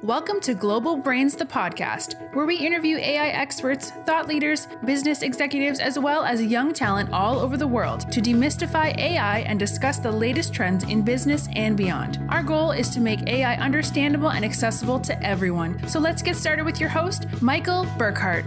Welcome to Global Brains, the podcast, where we interview AI experts, thought leaders, business executives, as well as young talent all over the world to demystify AI and discuss the latest trends in business and beyond. Our goal is to make AI understandable and accessible to everyone. So let's get started with your host, Michael Burkhart.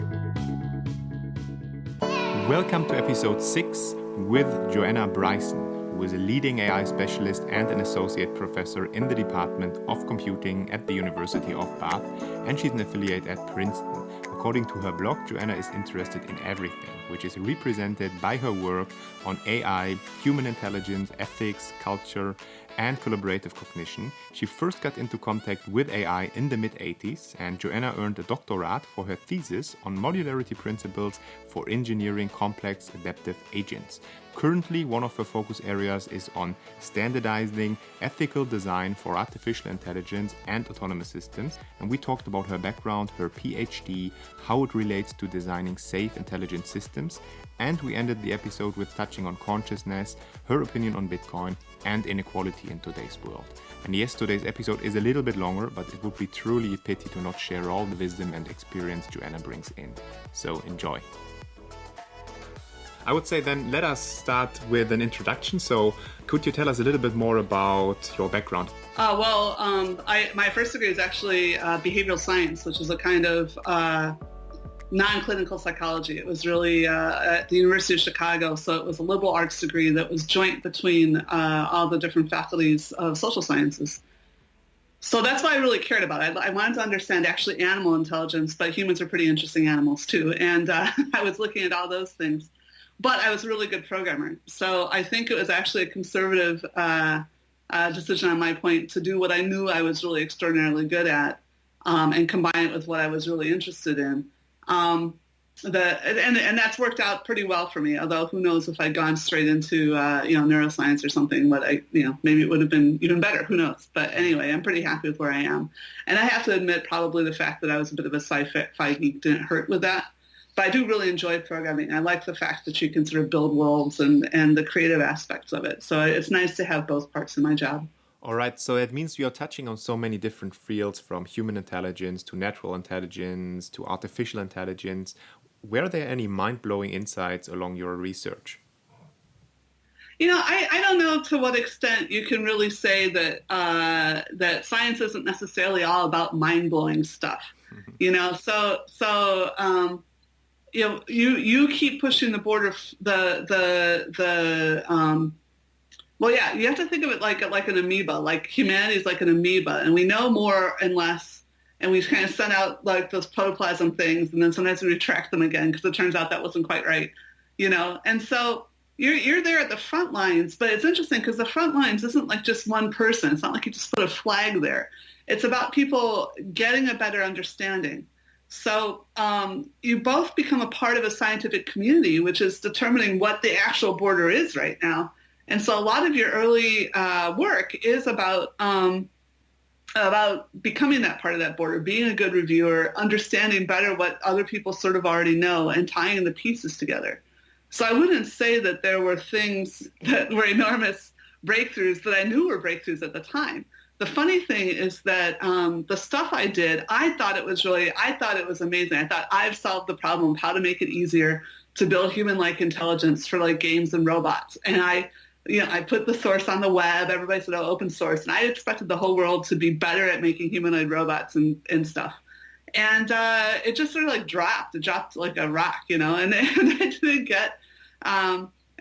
Welcome to episode 6 with Joanna Bryson, who is a leading AI specialist and an associate professor in the Department of Computing at the University of Bath, and she's an affiliate at Princeton. According to her blog, Joanna is interested in everything, which is represented by her work on AI, human intelligence, ethics, culture, and collaborative cognition. She first got into contact with AI in the mid-80s, and Joanna earned a doctorate for her thesis on modularity principles for engineering complex adaptive agents. Currently, one of her focus areas is on standardizing ethical design for artificial intelligence and autonomous systems. And we talked about her background, her PhD, how it relates to designing safe, intelligent systems. And we ended the episode with touching on consciousness, her opinion on Bitcoin, and inequality in today's world. And yes, today's episode is a little bit longer, but it would be truly a pity to not share all the wisdom and experience Joanna brings in. So enjoy. I would say then let us start with an introduction. So could you tell us a little bit more about your background? My first degree is actually behavioral science, which is a kind of non-clinical psychology. It was really at the University of Chicago, so it was a liberal arts degree that was joint between all the different faculties of social sciences. So that's why I really cared about it. I wanted to understand actually animal intelligence, but humans are pretty interesting animals too. And I was looking at all those things. But I was a really good programmer. So I think it was actually a conservative decision on my point to do what I knew I was really extraordinarily good at and combine it with what I was really interested in. And that's worked out pretty well for me, although who knows if I'd gone straight into neuroscience or something, maybe it would have been even better, who knows. But anyway, I'm pretty happy with where I am. And I have to admit probably the fact that I was a bit of a sci-fi geek didn't hurt with that. But I do really enjoy programming. I like the fact that you can sort of build worlds and the creative aspects of it. So it's nice to have both parts of my job. All right, so it means you are touching on so many different fields, from human intelligence to natural intelligence to artificial intelligence. Were there any mind-blowing insights along your research? I don't know to what extent you can really say that that science isn't necessarily all about mind-blowing stuff. You keep pushing the border. You have to think of it like an amoeba. Like humanity is like an amoeba, and we know more and less, and we kind of send out like those protoplasm things, and then sometimes we retract them again because it turns out that wasn't quite right, And so you're there at the front lines, but it's interesting because the front lines isn't like just one person. It's not like you just put a flag there. It's about people getting a better understanding. So you both become a part of a scientific community, which is determining what the actual border is right now. And so a lot of your early work is about becoming that part of that border, being a good reviewer, understanding better what other people sort of already know, and tying the pieces together. So I wouldn't say that there were things that were enormous breakthroughs that I knew were breakthroughs at the time. The funny thing is that the stuff I did, I thought it was amazing. I thought I've solved the problem of how to make it easier to build human-like intelligence for like games and robots. And I put the source on the web. Everybody said, open source. And I expected the whole world to be better at making humanoid robots and stuff. And it just sort of like dropped. It dropped like a rock, and I didn't get...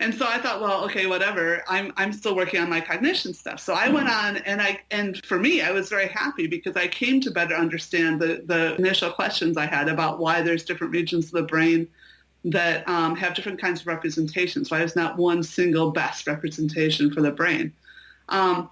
And so I thought, well, okay, whatever. I'm still working on my cognition stuff. So I went on, and for me, I was very happy because I came to better understand the initial questions I had about why there's different regions of the brain that have different kinds of representations. Why there's not one single best representation for the brain. And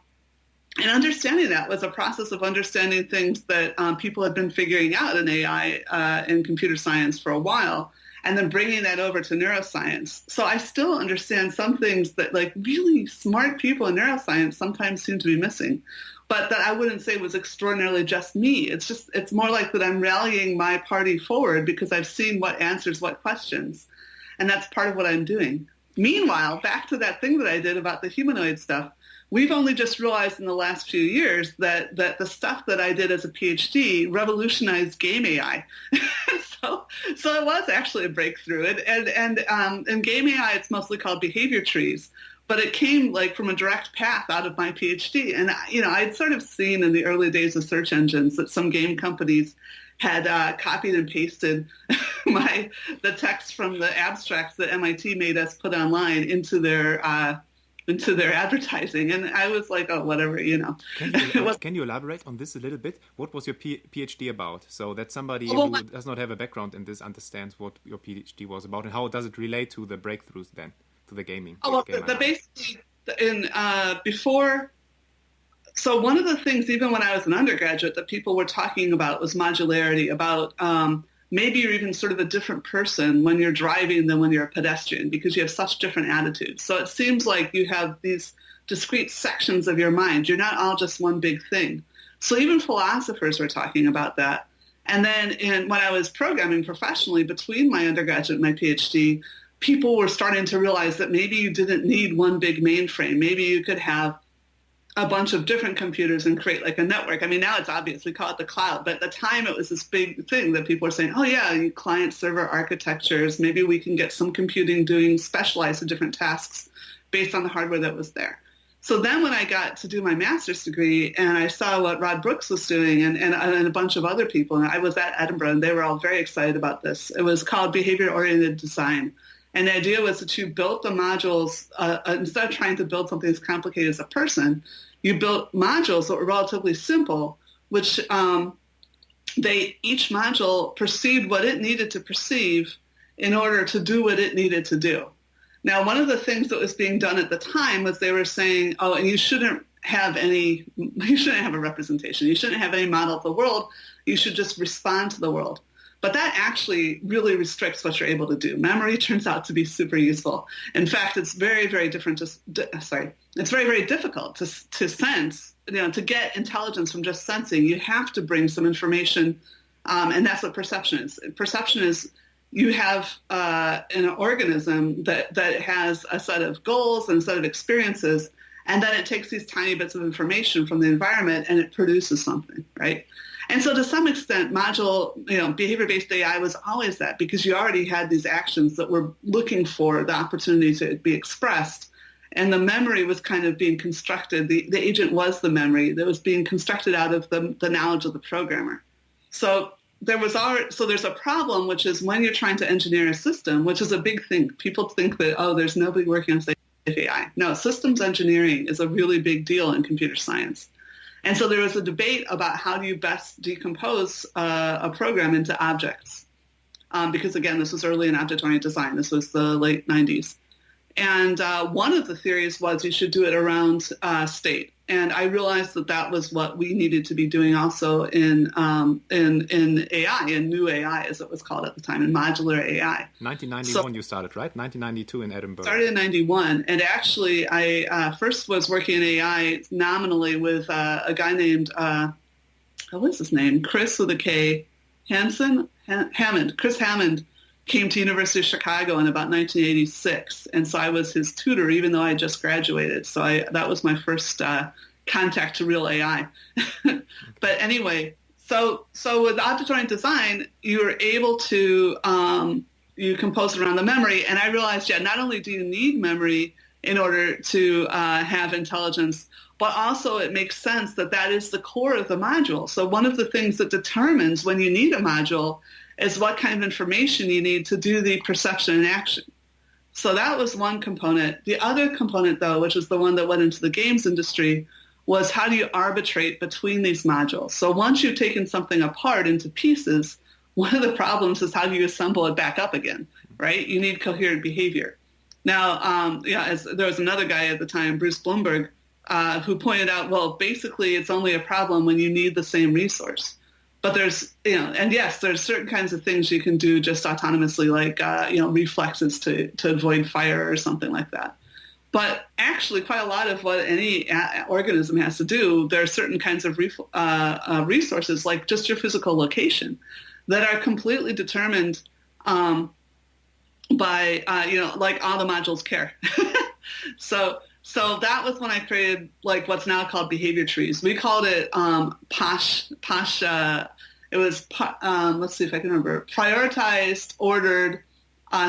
understanding that was a process of understanding things that people had been figuring out in AI and computer science for a while, and then bringing that over to neuroscience. So I still understand some things that like really smart people in neuroscience sometimes seem to be missing, but that I wouldn't say was extraordinarily just me. It's more like that I'm rallying my party forward because I've seen what answers what questions. And that's part of what I'm doing. Meanwhile, back to that thing that I did about the humanoid stuff, we've only just realized in the last few years that the stuff that I did as a PhD revolutionized game AI. so it was actually a breakthrough. And in game AI, it's mostly called behavior trees. But it came like from a direct path out of my PhD. And, I'd sort of seen in the early days of search engines that some game companies had copied and pasted the text from the abstracts that MIT made us put online into their advertising. And I was like, oh, whatever, Can you elaborate on this a little bit? What was your PhD about? So that somebody who does not have a background in this understands what your PhD was about, and how does it relate to the breakthroughs then? To the gaming. Basically before. So one of the things, even when I was an undergraduate, that people were talking about was modularity. About maybe you're even sort of a different person when you're driving than when you're a pedestrian, because you have such different attitudes. So it seems like you have these discrete sections of your mind. You're not all just one big thing. So even philosophers were talking about that. And then when I was programming professionally between my undergraduate and my PhD, people were starting to realize that maybe you didn't need one big mainframe. Maybe you could have a bunch of different computers and create like a network. I mean, now it's obviously called the cloud, but at the time it was this big thing that people were saying, oh yeah, client-server architectures, maybe we can get some computing doing specialized different tasks based on the hardware that was there. So then when I got to do my master's degree and I saw what Rod Brooks was doing and a bunch of other people, and I was at Edinburgh and they were all very excited about this. It was called behavior-oriented design. And the idea was that you built the modules, instead of trying to build something as complicated as a person, you built modules that were relatively simple, which each module perceived what it needed to perceive in order to do what it needed to do. Now, one of the things that was being done at the time was they were saying, oh, and you shouldn't have a representation. You shouldn't have any model of the world. You should just respond to the world. But that actually really restricts what you're able to do. Memory turns out to be super useful. In fact, it's very, very different. It's very, very difficult to sense, to get intelligence from just sensing. You have to bring some information, and that's what perception is. Perception is you have an organism that has a set of goals and a set of experiences, and then it takes these tiny bits of information from the environment and it produces something, right? And so to some extent, behavior-based AI was always that, because you already had these actions that were looking for the opportunity to be expressed. And the memory was kind of being constructed. The agent was the memory that was being constructed out of the knowledge of the programmer. So there's a problem, which is when you're trying to engineer a system, which is a big thing. People think that, there's nobody working on safe AI. No, systems engineering is a really big deal in computer science. And so there was a debate about how do you best decompose a program into objects. Because, again, this was early in object-oriented design. This was the late 90s. And one of the theories was you should do it around state. And I realized that was what we needed to be doing also in AI, in new AI, as it was called at the time, in modular AI. 1991 you started, right? 1992 in Edinburgh. Started in 91. And actually, I first was working in AI nominally with a guy named, what's his name? Chris with a K. Hammond. Chris Hammond came to University of Chicago in about 1986, and so I was his tutor, even though I had just graduated. So that was my first contact to real AI. But anyway, so with object-oriented design, you were able to you compose around the memory, and I realized, not only do you need memory in order to have intelligence, but also it makes sense that is the core of the module. So one of the things that determines when you need a module is what kind of information you need to do the perception and action. So that was one component. The other component, though, which is the one that went into the games industry, was how do you arbitrate between these modules? So once you've taken something apart into pieces, one of the problems is how do you assemble it back up again, right? You need coherent behavior. Now, there was another guy at the time, Bruce Bloomberg, who pointed out, well, basically it's only a problem when you need the same resource. But there's certain kinds of things you can do just autonomously, like, reflexes to avoid fire or something like that. But actually, quite a lot of what any organism has to do, there are certain kinds of resources, like just your physical location, that are completely determined by, like all the modules care. So So that was when I created like what's now called behavior trees. We called it POSH. It was, let's see if I can remember, prioritized, ordered,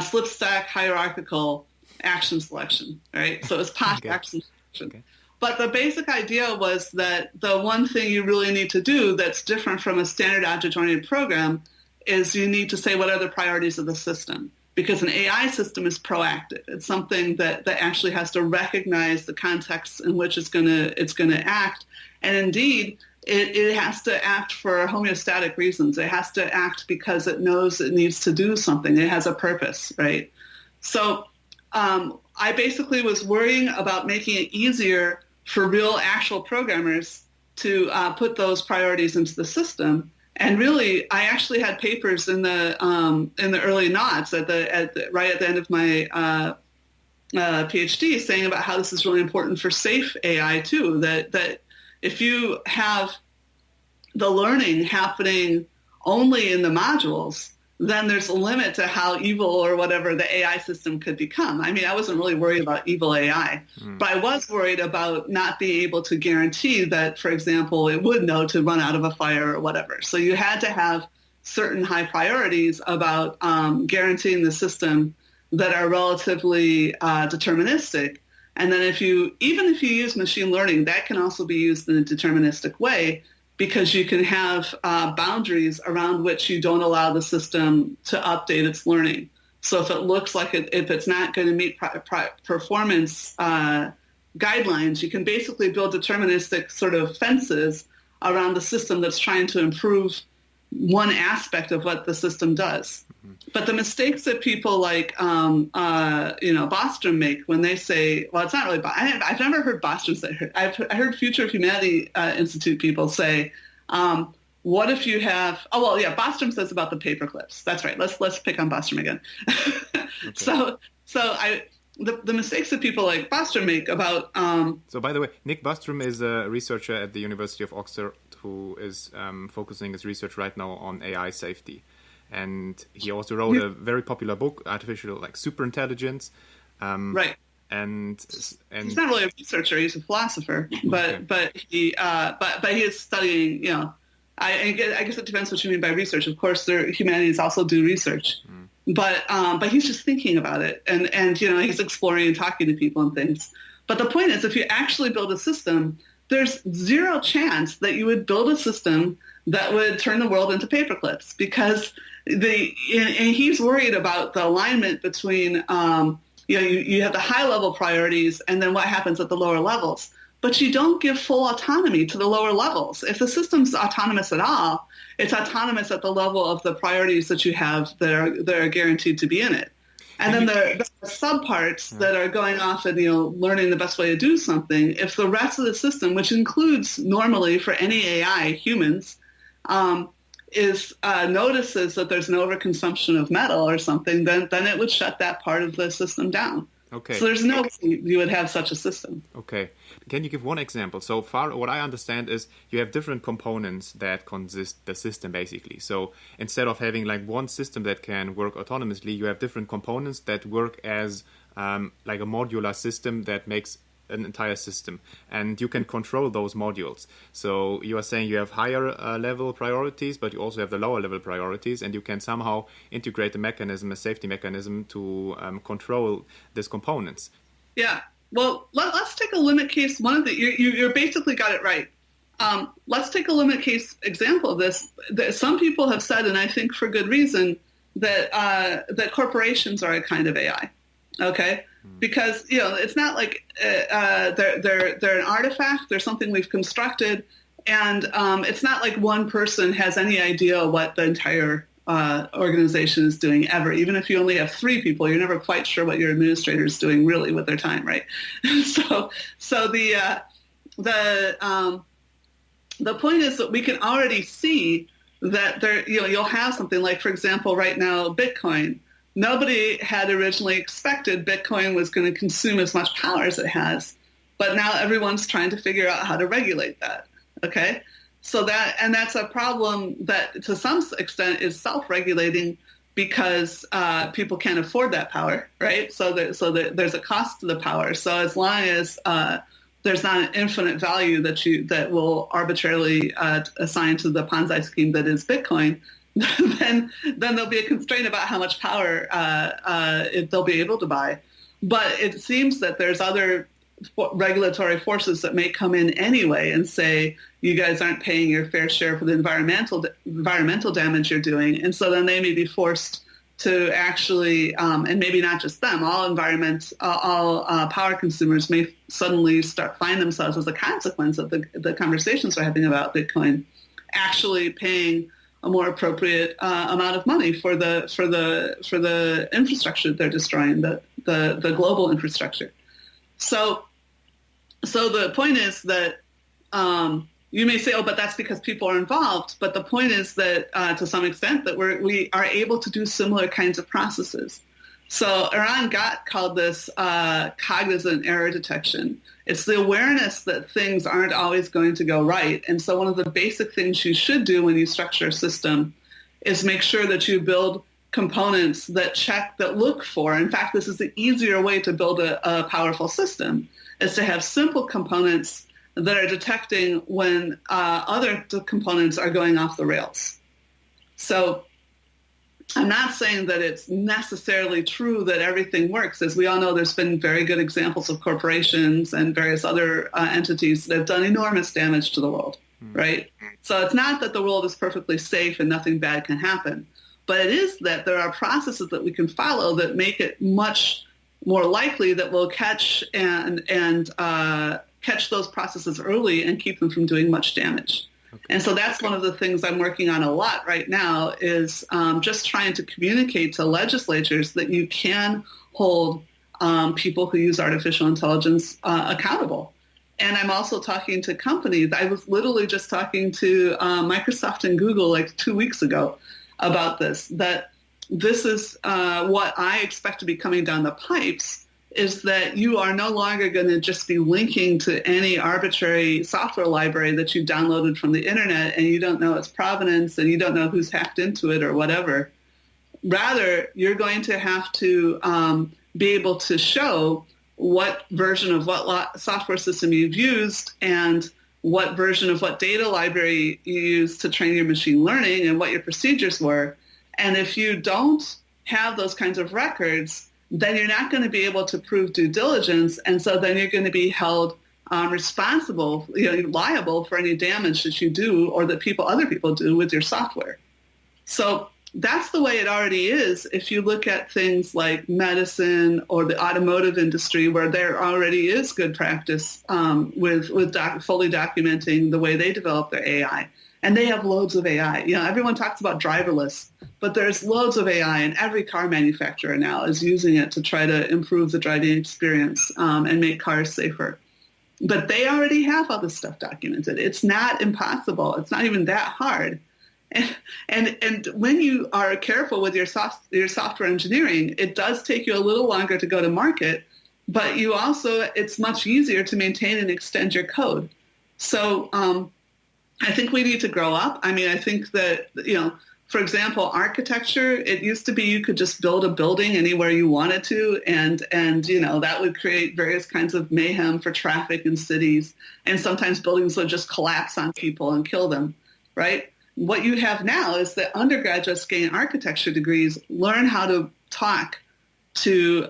slip stack, hierarchical action selection, right? So it was POSH action selection. Okay. But the basic idea was that the one thing you really need to do that's different from a standard object-oriented program is you need to say what are the priorities of the system. Because an AI system is proactive. It's something that actually has to recognize the context in which it's going to act. And indeed, it has to act for homeostatic reasons. It has to act because it knows it needs to do something. It has a purpose, right? So I basically was worrying about making it easier for real actual programmers to put those priorities into the system. And really, I actually had papers in the early noughts right at the end of my PhD saying about how this is really important for safe AI too. That if you have the learning happening only in the modules, then there's a limit to how evil or whatever the AI system could become. I mean, I wasn't really worried about evil AI, but I was worried about not being able to guarantee that, for example, it would know to run out of a fire or whatever. So you had to have certain high priorities about guaranteeing the system that are relatively deterministic. And then even if you use machine learning, that can also be used in a deterministic way, because you can have boundaries around which you don't allow the system to update its learning. So if it looks like if it's not going to meet performance guidelines, you can basically build deterministic sort of fences around the system that's trying to improve one aspect of what the system does. Mm-hmm. But the mistakes that people like, Bostrom make when they say, well, it's not really, I've never heard Bostrom say, I heard Future of Humanity Institute people say, what if you have, Bostrom says about the paper clips. That's right. Let's pick on Bostrom again. Okay. The mistakes that people like Bostrom make about... So by the way, Nick Bostrom is a researcher at the University of Oxford who is focusing his research right now on AI safety. And he also wrote a very popular book, Artificial Superintelligence. Right. And he's not really a researcher; he's a philosopher. But he is studying. I guess it depends what you mean by research. Of course, humanities also do research, but he's just thinking about it, and he's exploring and talking to people and things. But the point is, if you actually build a system, there's zero chance that you would build a system that would turn the world into paperclips, because and he's worried about the alignment between, you have the high level priorities and then what happens at the lower levels, but you don't give full autonomy to the lower levels. If the system's autonomous at all, it's autonomous at the level of the priorities that you have that are guaranteed to be in it. And then the subparts that are going off and learning the best way to do something, if the rest of the system, which includes normally for any AI humans, notices that there's an overconsumption of metal or something, then it would shut that part of the system down. Okay. So there's no way you would have such a system. Okay. Can you give one example? So far, what I understand is you have different components that consist the system, basically. So instead of having like one system that can work autonomously, you have different components that work as like a modular system that makes an entire system, and you can control those modules. So you are saying you have higher level priorities, but you also have the lower level priorities, and you can somehow integrate a safety mechanism to control these components. Yeah. Well, let's take a limit case. You're basically got it right. Let's take a limit case example of this. Some people have said, and I think for good reason, that corporations are a kind of AI. Okay. Because, it's not like they're an artifact. They're something we've constructed. And it's not like one person has any idea what the entire organization is doing ever. Even if you only have 3 people, you're never quite sure what your administrator is doing really with their time, right? So the point is that we can already see that you'll have something like, for example, right now, Bitcoin. Nobody had originally expected Bitcoin was going to consume as much power as it has, but now everyone's trying to figure out how to regulate that. Okay, so that's a problem that to some extent is self-regulating, because people can't afford that power, right? So there's a cost to the power. So as long as there's not an infinite value that will arbitrarily assign to the Ponzi scheme that is Bitcoin, then there'll be a constraint about how much power they'll be able to buy. But it seems that there's other regulatory forces that may come in anyway and say, you guys aren't paying your fair share for the environmental damage you're doing. And so then they may be forced to actually, and maybe not just them, all power consumers may suddenly find themselves as a consequence of the conversations we're having about Bitcoin, actually paying a more appropriate amount of money for the infrastructure that they're destroying, the global infrastructure. So the point is that you may say, oh, but that's because people are involved. But the point is that to some extent that we are able to do similar kinds of processes. So Eran Gott called this cognizant error detection. It's the awareness that things aren't always going to go right. And so one of the basic things you should do when you structure a system is make sure that you build components that look for. In fact, this is the easier way to build a powerful system, is to have simple components that are detecting when other components are going off the rails. So I'm not saying that it's necessarily true that everything works. As we all know, there's been very good examples of corporations and various other entities that have done enormous damage to the world, right? So it's not that the world is perfectly safe and nothing bad can happen, but it is that there are processes that we can follow that make it much more likely that we'll catch those processes early and keep them from doing much damage. Okay. And so that's one of the things I'm working on a lot right now is just trying to communicate to legislatures that you can hold people who use artificial intelligence accountable. And I'm also talking to companies. I was literally just talking to Microsoft and Google like 2 weeks ago about that this is what I expect to be coming down the pipes, is that you are no longer going to just be linking to any arbitrary software library that you downloaded from the internet and you don't know its provenance and you don't know who's hacked into it or whatever. Rather, you're going to have to be able to show what version of what software system you've used and what version of what data library you used to train your machine learning and what your procedures were. And if you don't have those kinds of records, then you're not going to be able to prove due diligence, and so then you're going to be held responsible, liable for any damage that you do or that other people do with your software. So that's the way it already is. If you look at things like medicine or the automotive industry, where there already is good practice with fully documenting the way they develop their AI. And they have loads of AI. Everyone talks about driverless, but there's loads of AI, and every car manufacturer now is using it to try to improve the driving experience and make cars safer. But they already have all this stuff documented. It's not impossible. It's not even that hard. And when you are careful with your software engineering, it does take you a little longer to go to market, but it's much easier to maintain and extend your code. So I think we need to grow up. I mean, I think that, for example, architecture, it used to be you could just build a building anywhere you wanted to, and that would create various kinds of mayhem for traffic in cities. And sometimes buildings would just collapse on people and kill them, right? What you have now is that undergraduates getting architecture degrees learn how to talk to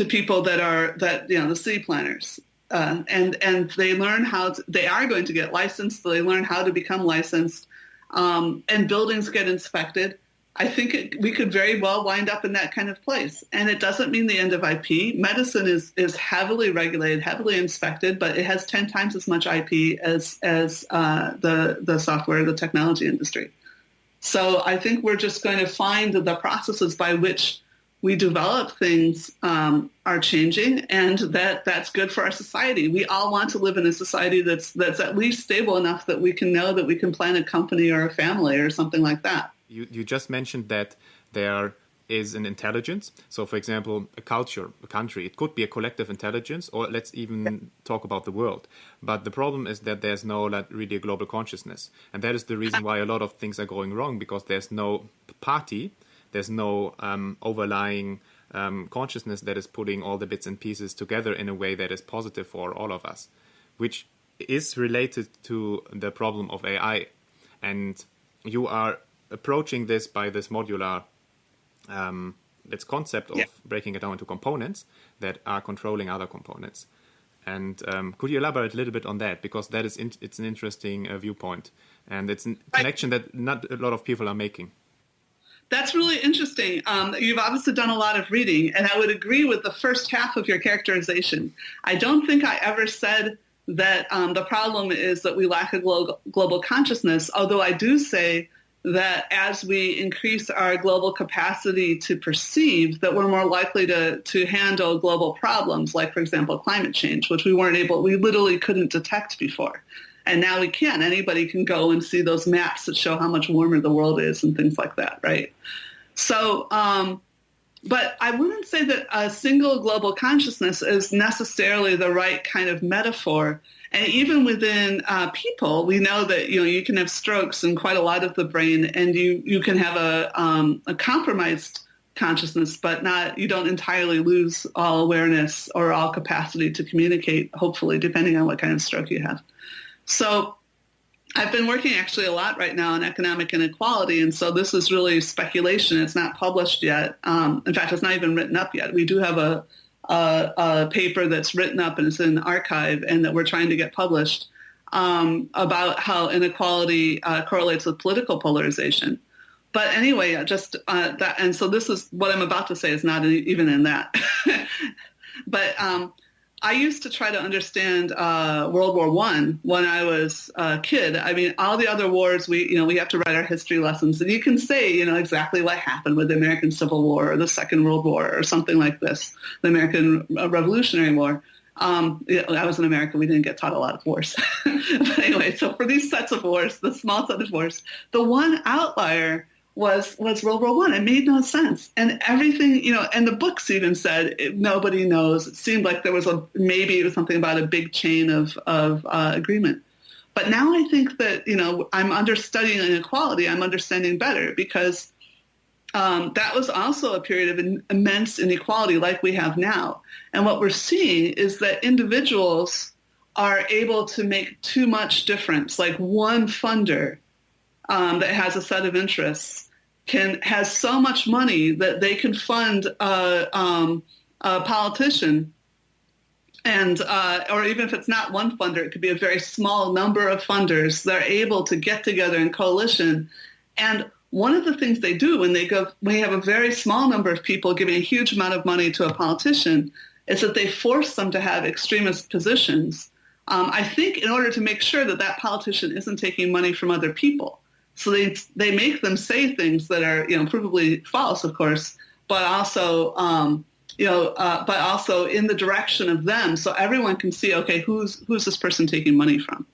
people the city planners. And they learn they are going to get licensed, so they learn how to become licensed, and buildings get inspected. I think we could very well wind up in that kind of place. And it doesn't mean the end of IP. Medicine is heavily regulated, heavily inspected, but it has 10 times as much IP as the software, the technology industry. So I think we're just going to find that the processes by which we develop things are changing, and that's good for our society. We all want to live in a society that's at least stable enough that we can know that we can plan a company or a family or something like that. You just mentioned that there are is an intelligence. So, for example, a culture, a country, it could be a collective intelligence, or let's even talk about the world. But the problem is that there's no really a global consciousness. And that is the reason why a lot of things are going wrong, because there's no party, there's no overlying consciousness that is putting all the bits and pieces together in a way that is positive for all of us, which is related to the problem of AI. And you are approaching this by this modular this concept of breaking it down into components that are controlling other components. And could you elaborate a little bit on that? Because that is it's an interesting viewpoint, and it's a connection that not a lot of people are making. That's really interesting. You've obviously done a lot of reading, and I would agree with the first half of your characterization. I don't think I ever said that the problem is that we lack a global consciousness, although I do say that as we increase our global capacity to perceive, that we're more likely to handle global problems, like, for example, climate change, which we literally couldn't detect before. And now we can. Anybody can go and see those maps that show how much warmer the world is and things like that, right? So, but I wouldn't say that a single global consciousness is necessarily the right kind of metaphor. And even within people, we know that you can have strokes in quite a lot of the brain, and you can have a compromised consciousness, but you don't entirely lose all awareness or all capacity to communicate, hopefully, depending on what kind of stroke you have. So I've been working actually a lot right now on economic inequality, and so this is really speculation. It's not published yet. In fact, it's not even written up yet. We do have a paper that's written up and it's in archive and that we're trying to get published about how inequality correlates with political polarization. But anyway, just that, and so this is what I'm about to say is not even in that. But I used to try to understand World War I when I was a kid. I mean, all the other wars, we have to write our history lessons, and you can say, exactly what happened with the American Civil War or the Second World War or something like this, the American Revolutionary War. I was in America. We didn't get taught a lot of wars. But anyway, so for these sets of wars, the small set of wars, the one outlier was World War I. It made no sense. And everything, and the books even said nobody knows. It seemed like there was maybe it was something about a big chain of agreement. But now I think that, I'm understudying inequality. I'm understanding better because that was also a period of immense inequality like we have now. And what we're seeing is that individuals are able to make too much difference. Like one funder that has a set of interests has so much money that they can fund a politician, and or even if it's not one funder, it could be a very small number of funders. They're able to get together in coalition, and one of the things they do when you have a very small number of people giving a huge amount of money to a politician, is that they force them to have extremist positions. I think in order to make sure that politician isn't taking money from other people. So they make them say things that are, provably false, of course, but also, but also in the direction of them, so everyone can see, okay, who's this person taking money from?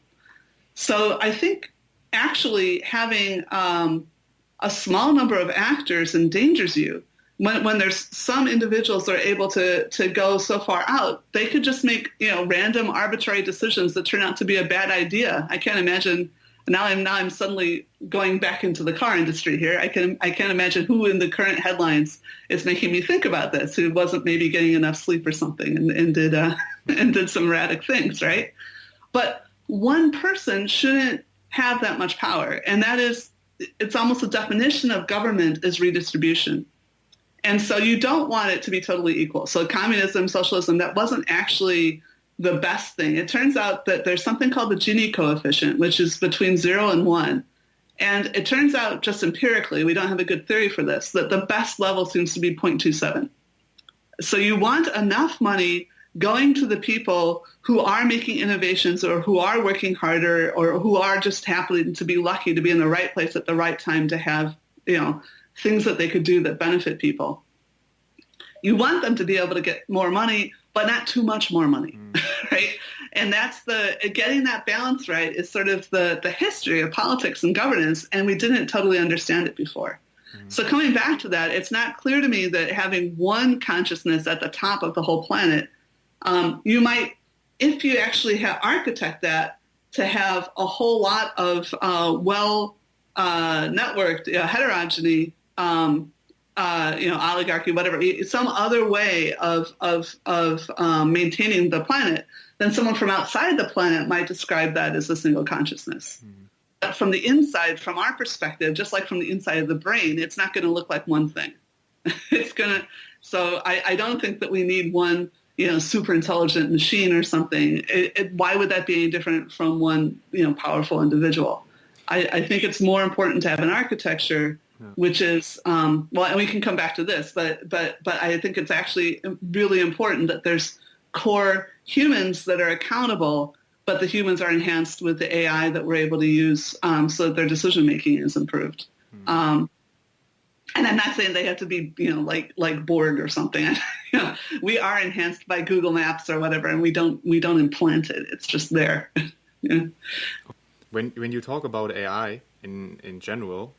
So I think actually having a small number of actors endangers you. When there's some individuals that are able to go so far out, they could just make random arbitrary decisions that turn out to be a bad idea. I can't imagine. Now I'm suddenly going back into the car industry here. I can't imagine who in the current headlines is making me think about this, who wasn't maybe getting enough sleep or something and did some erratic things, right? But one person shouldn't have that much power, and that is, it's almost the definition of government is redistribution. And so you don't want it to be totally equal. So communism, socialism, that wasn't actually the best thing. It turns out that there's something called the Gini coefficient, which is between 0 and 1. And it turns out just empirically, we don't have a good theory for this, that the best level seems to be 0.27. So you want enough money going to the people who are making innovations or who are working harder or who are just happy to be lucky to be in the right place at the right time to have, things that they could do that benefit people. You want them to be able to get more money, but not too much more money, right? And that's getting that balance right is sort of the history of politics and governance, and we didn't totally understand it before. So coming back to that, it's not clear to me that having one consciousness at the top of the whole planet, you might, if you actually architect that, to have a whole lot of networked heterogeny, oligarchy, whatever, some other way of maintaining the planet, then someone from outside the planet might describe that as a single consciousness. But from the inside, from our perspective, just like from the inside of the brain, it's not going to look like one thing. So I don't think that we need one, super intelligent machine or something. Why would that be any different from one, powerful individual? I think it's more important to have an architecture, which is, and we can come back to this, but I think it's actually really important that there's core humans that are accountable, but the humans are enhanced with the AI that we're able to use so that their decision-making is improved. And I'm not saying they have to be, like Borg or something. We are enhanced by Google Maps or whatever, and we don't implant it. It's just there. Yeah. When you talk about AI in general,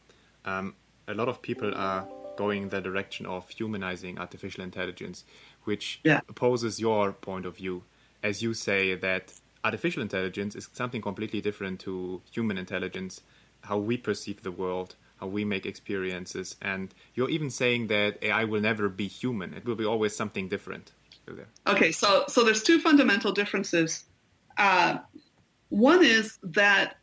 a lot of people are going the direction of humanizing artificial intelligence, which opposes your point of view, as you say that artificial intelligence is something completely different to human intelligence, how we perceive the world, how we make experiences, and you're even saying that AI will never be human. It will be always something different. Okay, so there's two fundamental differences. One is that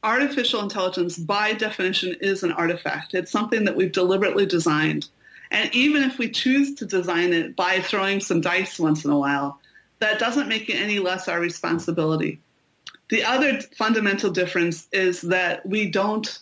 artificial intelligence, by definition, is an artifact. It's something that we've deliberately designed. And even if we choose to design it by throwing some dice once in a while, that doesn't make it any less our responsibility. The other fundamental difference is that we don't,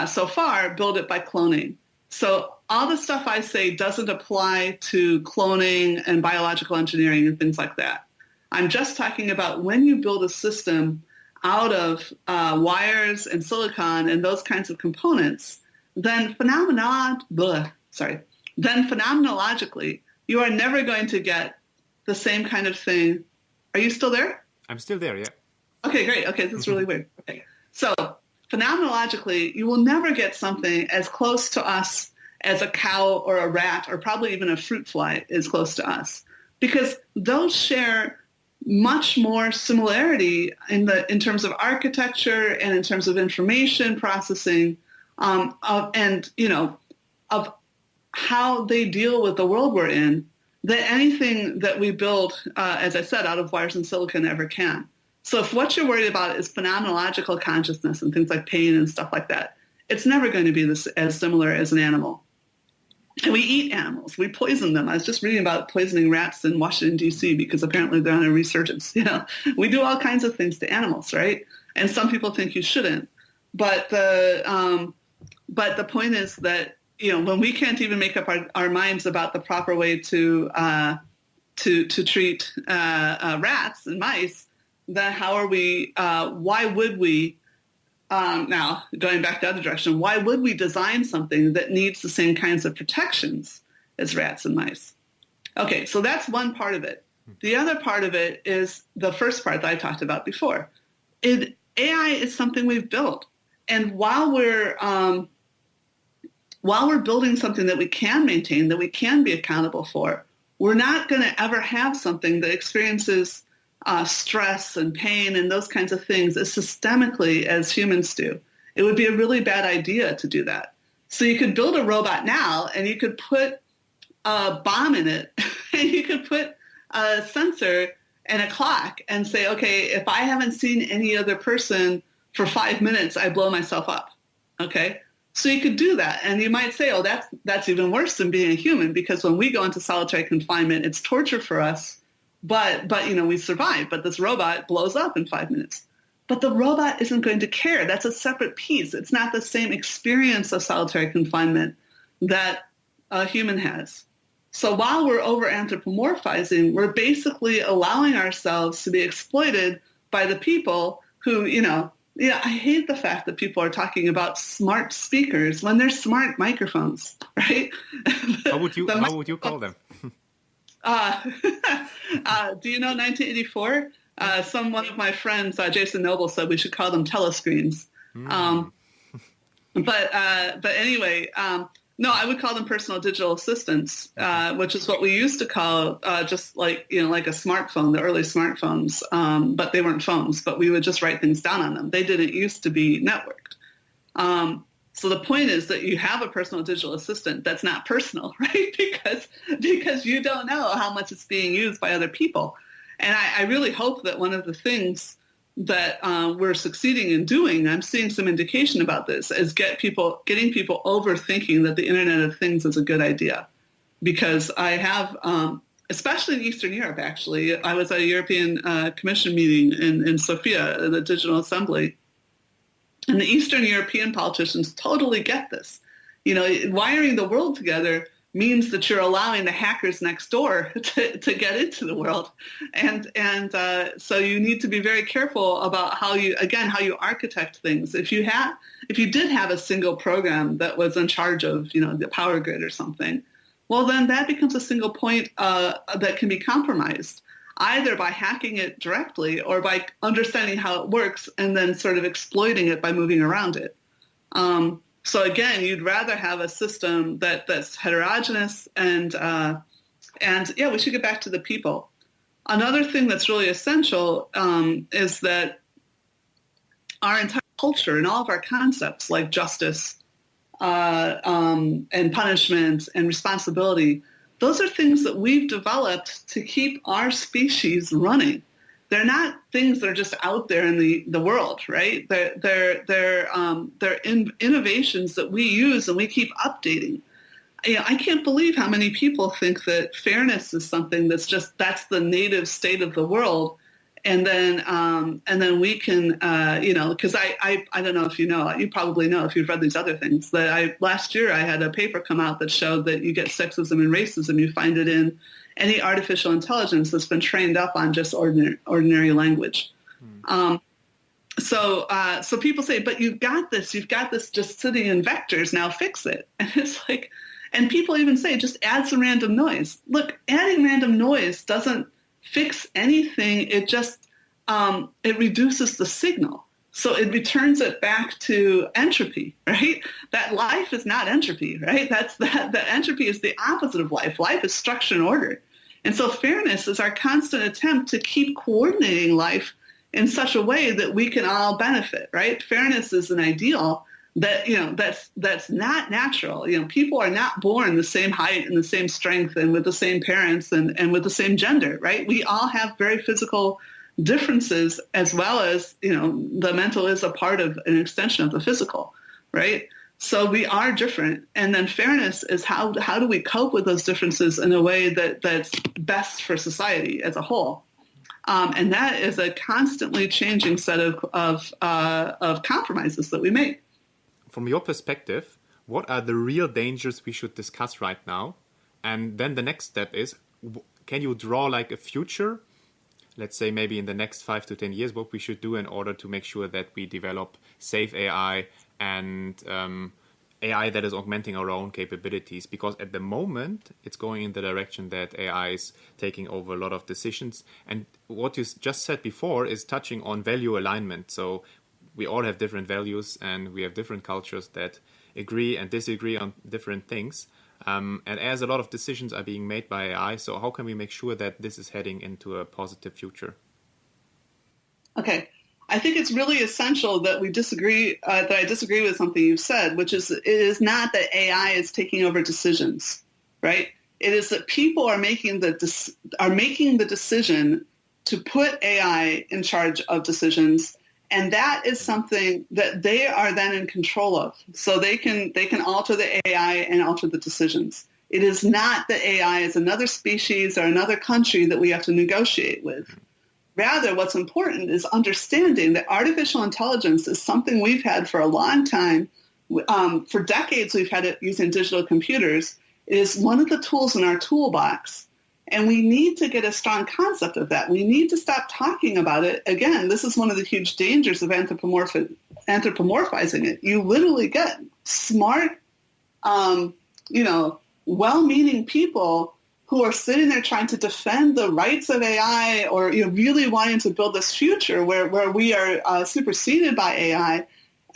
so far, build it by cloning. So all the stuff I say doesn't apply to cloning and biological engineering and things like that. I'm just talking about when you build a system out of wires and silicon and those kinds of components, then phenomenologically, you are never going to get the same kind of thing. Are you still there? I'm still there, yeah. Okay, great. Okay, that's really weird. Okay, so phenomenologically, you will never get something as close to us as a cow or a rat or probably even a fruit fly is close to us, because those share much more similarity in terms of architecture and in terms of information processing, of how they deal with the world we're in, than anything that we build, as I said, out of wires and silicon ever can. So if what you're worried about is phenomenological consciousness and things like pain and stuff like that, it's never going to be as similar as an animal. And we eat animals. We poison them. I was just reading about poisoning rats in Washington, D.C. because apparently they're on a resurgence. We do all kinds of things to animals, right? And some people think you shouldn't. But the point is that, when we can't even make up our minds about the proper way to treat rats and mice, then why would we, now going back the other direction, why would we design something that needs the same kinds of protections as rats and mice? Okay, so that's one part of it. The other part of it is the first part that I talked about before. AI is something we've built. And while we're building something that we can maintain, that we can be accountable for, we're not going to ever have something that experiences stress and pain and those kinds of things as systemically as humans do. It would be a really bad idea to do that. So you could build a robot now and you could put a bomb in it and you could put a sensor and a clock and say, okay, if I haven't seen any other person for 5 minutes, I blow myself up. Okay? So you could do that. And you might say, oh, that's even worse than being a human, because when we go into solitary confinement, it's torture for us. But we survive. But this robot blows up in 5 minutes. But the robot isn't going to care. That's a separate piece. It's not the same experience of solitary confinement that a human has. So while we're over-anthropomorphizing, we're basically allowing ourselves to be exploited by the people who, I hate the fact that people are talking about smart speakers when they're smart microphones, right? How would you call them? Do you know 1984? One of my friends, Jason Noble, said we should call them telescreens. But anyway, no, I would call them personal digital assistants, which is what we used to call just like a smartphone, the early smartphones. But they weren't phones, but we would just write things down on them. They didn't used to be networked. So the point is that you have a personal digital assistant that's not personal, right? Because you don't know how much it's being used by other people. And I really hope that one of the things that we're succeeding in doing, I'm seeing some indication about this, is getting people overthinking that the Internet of Things is a good idea. Because I have, especially in Eastern Europe, actually, I was at a European Commission meeting in Sofia, the Digital Assembly, and the Eastern European politicians totally get this. Wiring the world together means that you're allowing the hackers next door to get into the world. And so you need to be very careful about how you architect things. If you did have a single program that was in charge of, the power grid or something, well, then that becomes a single point that can be compromised, either by hacking it directly or by understanding how it works and then sort of exploiting it by moving around it. So again, you'd rather have a system that's heterogeneous and we should get back to the people. Another thing that's really essential is that our entire culture and all of our concepts like justice and punishment and responsibility, those are things that we've developed to keep our species running. They're not things that are just out there in the world, right? They're innovations that we use and we keep updating. I can't believe how many people think that fairness is something that's the native state of the world, and then we can, because I don't know if you probably know if you've read these other things, that last year I had a paper come out that showed that you get sexism and racism, you find it in any artificial intelligence that's been trained up on just ordinary language. So people say, but you've got this just sitting in vectors, now fix it. And it's like, and people even say, just add some random noise. Look, adding random noise doesn't fix anything. It just, it reduces the signal. So it returns it back to entropy, right? That life is not entropy, right? That entropy is the opposite of life. Life is structure and order. And so fairness is our constant attempt to keep coordinating life in such a way that we can all benefit, right? Fairness is an ideal that, that's not natural. People are not born the same height and the same strength and with the same parents and with the same gender, right? We all have very physical differences, as well as, the mental is a part of an extension of the physical, right? So we are different. And then fairness is how do we cope with those differences in a way that's best for society as a whole? And that is a constantly changing set of compromises that we make. From your perspective, what are the real dangers we should discuss right now? And then the next step is, can you draw like a future? Let's say maybe in the next 5 to 10 years, what we should do in order to make sure that we develop safe AI and AI that is augmenting our own capabilities. Because at the moment, it's going in the direction that AI is taking over a lot of decisions. And what you just said before is touching on value alignment. So we all have different values and we have different cultures that agree and disagree on different things. And as a lot of decisions are being made by AI, so how can we make sure that this is heading into a positive future? Okay. I think it's really essential that we disagree, that I disagree with something you've said, which is it is not that AI is taking over decisions, right? It is that people are making the decision to put AI in charge of decisions, and that is something that they are then in control of. So they can alter the AI and alter the decisions. It is not that AI is another species or another country that we have to negotiate with. Rather, what's important is understanding that artificial intelligence is something we've had for a long time. For decades, we've had it using digital computers. It is one of the tools in our toolbox. And we need to get a strong concept of that. We need to stop talking about it. Again, this is one of the huge dangers of anthropomorphizing it. You literally get smart, well-meaning people who are sitting there trying to defend the rights of AI or really wanting to build this future where we are superseded by AI.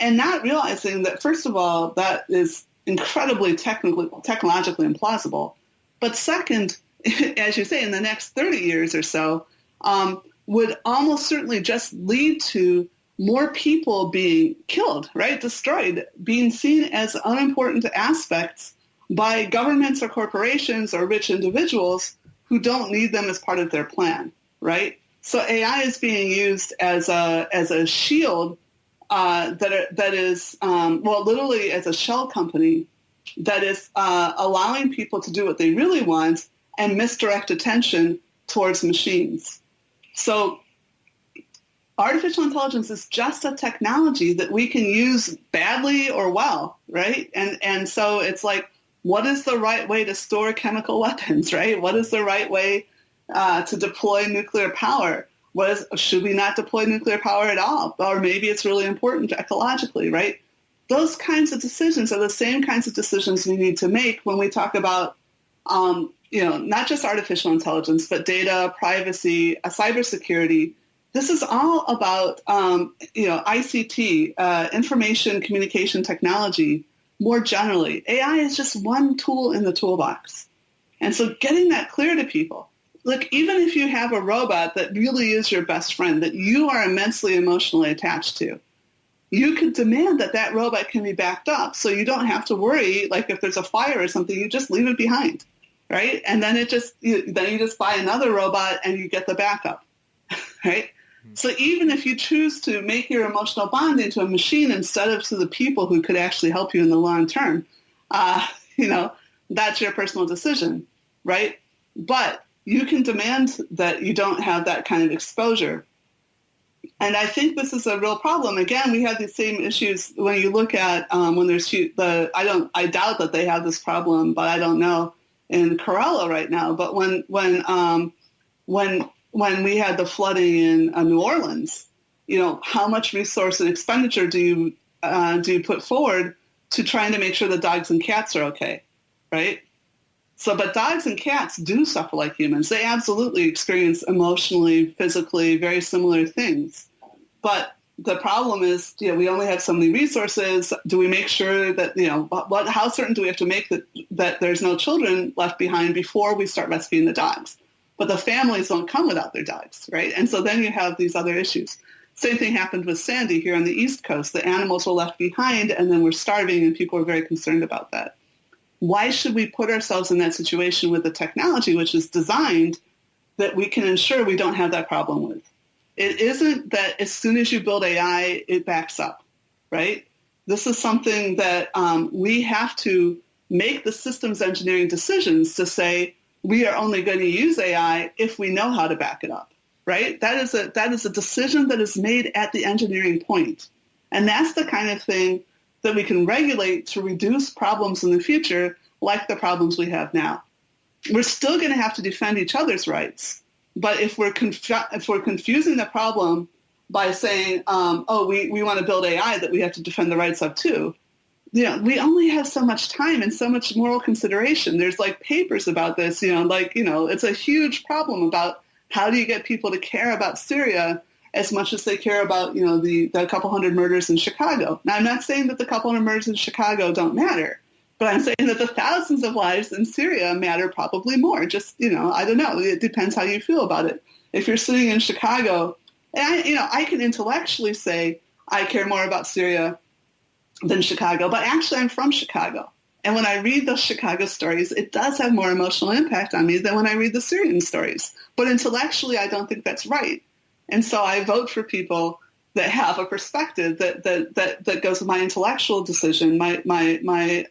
and not realizing that, first of all, that is incredibly technologically implausible. But second, as you say, in the next 30 years or so, would almost certainly just lead to more people being killed, right? Destroyed, being seen as unimportant aspects by governments or corporations or rich individuals who don't need them as part of their plan, right? So AI is being used as a shield that is, literally as a shell company that is allowing people to do what they really want and misdirect attention towards machines. So artificial intelligence is just a technology that we can use badly or well, right? And so it's like, what is the right way to store chemical weapons, right? What is the right way to deploy nuclear power? Should we not deploy nuclear power at all? Or maybe it's really important ecologically, right? Those kinds of decisions are the same kinds of decisions we need to make when we talk about, not just artificial intelligence, but data, privacy, cybersecurity. This is all about, ICT, information communication technology, more generally. AI is just one tool in the toolbox. And so getting that clear to people. Look, even if you have a robot that really is your best friend, that you are immensely emotionally attached to, you could demand that that robot can be backed up so you don't have to worry, like if there's a fire or something, you just leave it behind, right? And then you just buy another robot and you get the backup, right? So even if you choose to make your emotional bond into a machine instead of to the people who could actually help you in the long term, that's your personal decision, right? But you can demand that you don't have that kind of exposure. And I think this is a real problem. Again, we have these same issues when you look at when there's I doubt that they have this problem, but I don't know in Kerala right now. But when we had the flooding in New Orleans, how much resource and expenditure do you put forward to trying to make sure the dogs and cats are okay, right? So, but dogs and cats do suffer like humans. They absolutely experience emotionally, physically, very similar things. But the problem is, we only have so many resources. Do we make sure that, how certain do we have to make that there's no children left behind before we start rescuing the dogs? But the families don't come without their dogs, right? And so then you have these other issues. Same thing happened with Sandy here on the East Coast. The animals were left behind and then we're starving, and people were very concerned about that. Why should we put ourselves in that situation with the technology which is designed that we can ensure we don't have that problem with? It isn't that as soon as you build AI, it backs up, right? This is something that we have to make the systems engineering decisions to say we are only going to use AI if we know how to back it up, right? That is a decision that is made at the engineering point. And that's the kind of thing that we can regulate to reduce problems in the future like the problems we have now. We're still going to have to defend each other's rights. But if we're confusing the problem by saying, we want to build AI that we have to defend the rights of too, we only have so much time and so much moral consideration. There's papers about this, it's a huge problem about how do you get people to care about Syria as much as they care about, the couple hundred murders in Chicago. Now, I'm not saying that the couple hundred murders in Chicago don't matter, but I'm saying that the thousands of lives in Syria matter probably more. Just, I don't know. It depends how you feel about it. If you're sitting in Chicago, and I can intellectually say I care more about Syria than Chicago, but actually I'm from Chicago. And when I read those Chicago stories, it does have more emotional impact on me than when I read the Syrian stories. But intellectually, I don't think that's right. And so I vote for people that have a perspective that goes with my intellectual decision, like I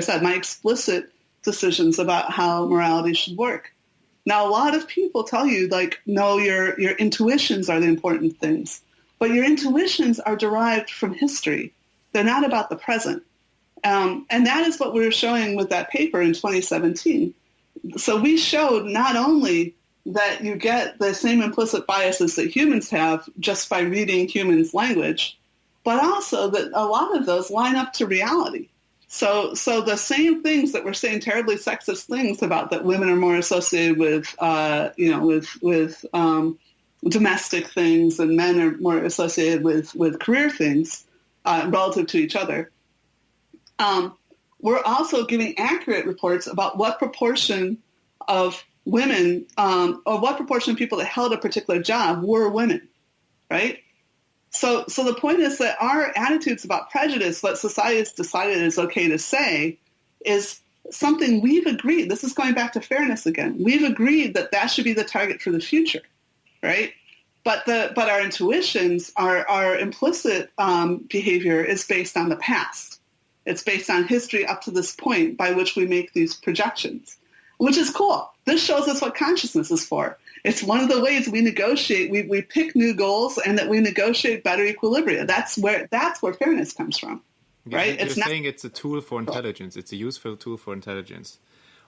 said, my explicit decisions about how morality should work. Now, a lot of people tell you, no, your intuitions are the important things. But your intuitions are derived from history. They're not about the present. And that is what we were showing with that paper in 2017. So we showed not only that you get the same implicit biases that humans have just by reading humans' language, but also that a lot of those line up to reality. So the same things that we're saying terribly sexist things about, that women are more associated with, domestic things and men are more associated with career things relative to each other. We're also giving accurate reports about what proportion of women or what proportion of people that held a particular job were women, right? So the point is that our attitudes about prejudice, what society has decided is okay to say, is something we've agreed. This is going back to fairness again. We've agreed that should be the target for the future, right? But our intuitions, our implicit behavior is based on the past. It's based on history up to this point by which we make these projections, which is cool. This shows us what consciousness is for. It's one of the ways we negotiate. We pick new goals and that we negotiate better equilibria. That's where fairness comes from, right? You're saying it's a tool for intelligence. It's a useful tool for intelligence.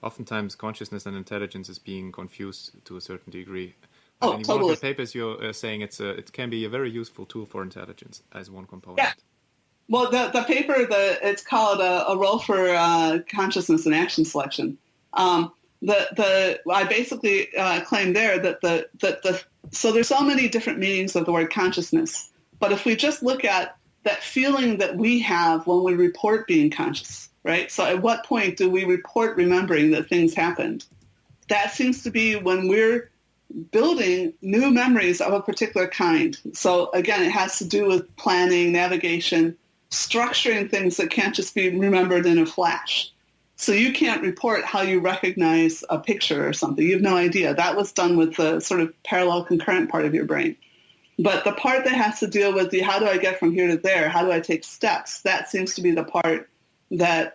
Oftentimes, consciousness and intelligence is being confused to a certain degree. And in totally. one of the papers, you're saying it can be a very useful tool for intelligence as one component. Yeah. Well, the paper, it's called A Role for Consciousness and Action Selection. I basically claim there that so there's so many different meanings of the word consciousness, but if we just look at that feeling that we have when we report being conscious, right? So at what point do we report remembering that things happened? That seems to be when we're building new memories of a particular kind. So again, it has to do with planning, navigation, structuring things that can't just be remembered in a flash. So you can't report how you recognize a picture or something. You have no idea. That was done with the sort of parallel concurrent part of your brain. But the part that has to deal with how do I get from here to there? How do I take steps? That seems to be the part that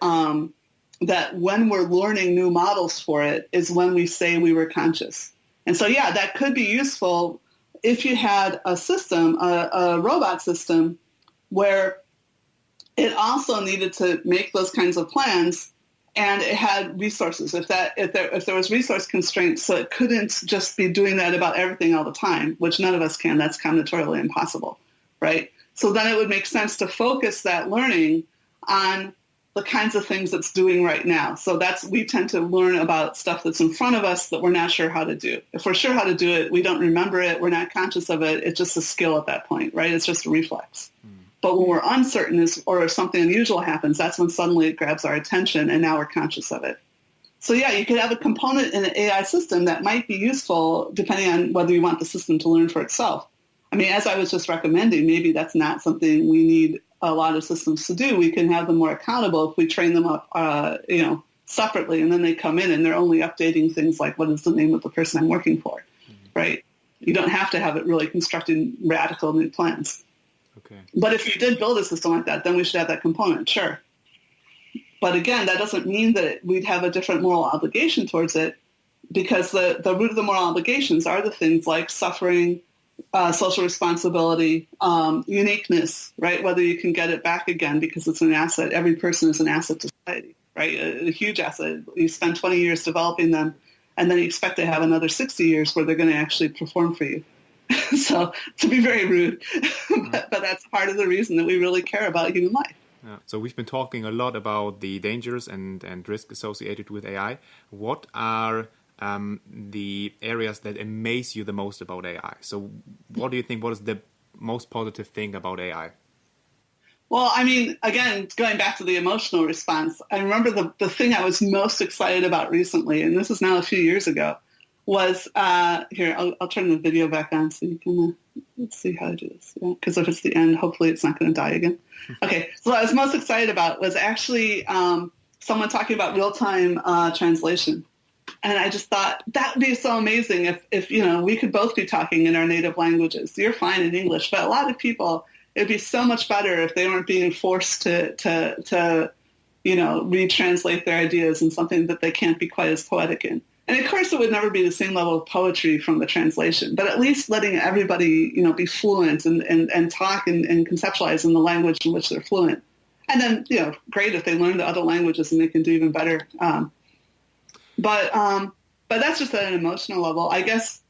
that when we're learning new models for it is when we say we were conscious. And so, yeah, that could be useful if you had a system, a robot system, where it also needed to make those kinds of plans. And it had resources. If there was resource constraints, so it couldn't just be doing that about everything all the time, which none of us can. That's combinatorially impossible, right? So then it would make sense to focus that learning on the kinds of things it's doing right now. So we tend to learn about stuff that's in front of us that we're not sure how to do. If we're sure how to do it, we don't remember it. We're not conscious of it. It's just a skill at that point, right? It's just a reflex. But when we're uncertain or something unusual happens, that's when suddenly it grabs our attention and now we're conscious of it. So yeah, you could have a component in an AI system that might be useful depending on whether you want the system to learn for itself. I mean, as I was just recommending, maybe that's not something we need a lot of systems to do. We can have them more accountable if we train them up, separately, and then they come in and they're only updating things like what is the name of the person I'm working for, right? You don't have to have it really constructing radical new plans. Okay. But if you did build a system like that, then we should have that component, sure. But again, that doesn't mean that we'd have a different moral obligation towards it, because the root of the moral obligations are the things like suffering, social responsibility, uniqueness, right? Whether you can get it back again because it's an asset. Every person is an asset to society, right? A huge asset. You spend 20 years developing them, and then you expect to have another 60 years where they're going to actually perform for you. So, to be very rude, but that's part of the reason that we really care about human life. Yeah. So we've been talking a lot about the dangers and risk associated with AI. What are the areas that amaze you the most about AI? So what do you think, what is the most positive thing about AI? Well, I mean, again, going back to the emotional response, I remember the thing I was most excited about recently, and this is now a few years ago, was, here, I'll turn the video back on so you can, let's see how to do this. Because if it's the end, hopefully it's not going to die again. Okay, so what I was most excited about was actually someone talking about real-time translation. And I just thought that would be so amazing if we could both be talking in our native languages. You're fine in English, but a lot of people, it'd be so much better if they weren't being forced to retranslate their ideas in something that they can't be quite as poetic in. And of course, it would never be the same level of poetry from the translation, but at least letting everybody, be fluent and talk and conceptualize in the language in which they're fluent. And then, great if they learn the other languages and they can do even better. But that's just at an emotional level, I guess.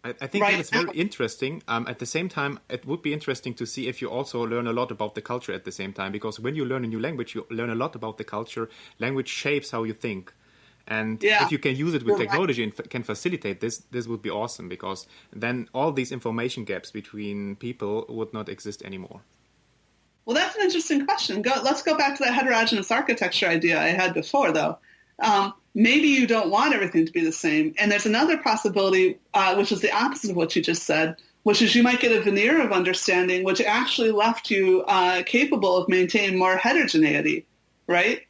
I think that is very interesting. At the same time, it would be interesting to see if you also learn a lot about the culture at the same time, because when you learn a new language, you learn a lot about the culture. Language shapes how you think. And Yeah. if you can use it with technology and can facilitate this would be awesome, because then all these information gaps between people would not exist anymore. Well, that's an interesting question. Let's go back to that heterogeneous architecture idea I had before, though. Maybe you don't want everything to be the same. And there's another possibility, which is the opposite of what you just said, which is you might get a veneer of understanding which actually left you capable of maintaining more heterogeneity, right?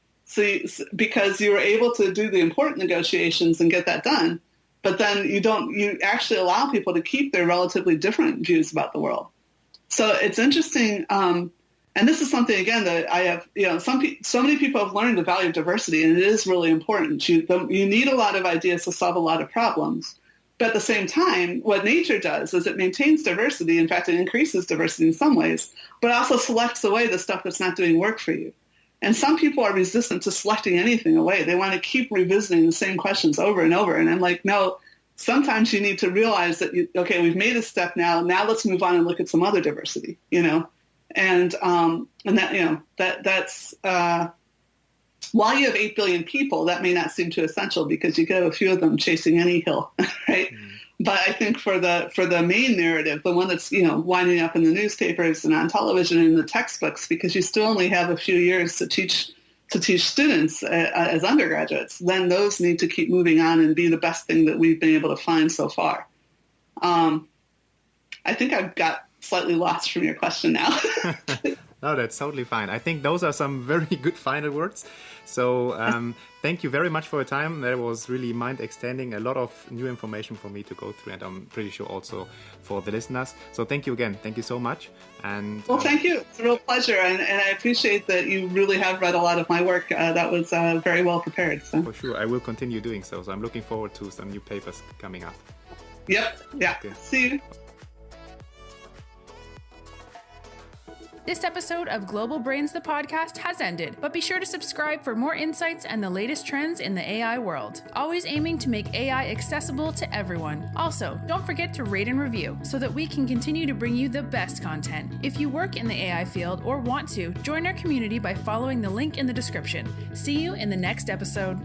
Because you were able to do the important negotiations and get that done, but then you actually allow people to keep their relatively different views about the world. So it's interesting. And this is something, again, that I have, so many people have learned the value of diversity, and it is really important. You need a lot of ideas to solve a lot of problems. But at the same time, what nature does is it maintains diversity. In fact, it increases diversity in some ways, but also selects away the stuff that's not doing work for you. And some people are resistant to selecting anything away. They want to keep revisiting the same questions over and over. And I'm like, no, sometimes you need to realize that, we've made a step now. Now let's move on and look at some other diversity, And that, that's while you have 8 billion people, that may not seem too essential because you get a few of them chasing any hill, right? Mm. But I think for the main narrative, the one that's winding up in the newspapers and on television and in the textbooks, because you still only have a few years to teach students as undergraduates, then those need to keep moving on and be the best thing that we've been able to find so far. I think I've got slightly lost from your question now. No, that's totally fine. I think those are some very good final words. So thank you very much for your time. That was really mind-extending, a lot of new information for me to go through, and I'm pretty sure also for the listeners. So thank you again. Thank you so much. And well, thank you. It's a real pleasure. And I appreciate that you really have read a lot of my work. That was very well prepared. So. For sure. I will continue doing so. So I'm looking forward to some new papers coming up. Yep. Yeah. Okay. See you. This episode of Global Brains, the podcast, has ended, but be sure to subscribe for more insights and the latest trends in the AI world. Always aiming to make AI accessible to everyone. Also, don't forget to rate and review so that we can continue to bring you the best content. If you work in the AI field or want to, join our community by following the link in the description. See you in the next episode.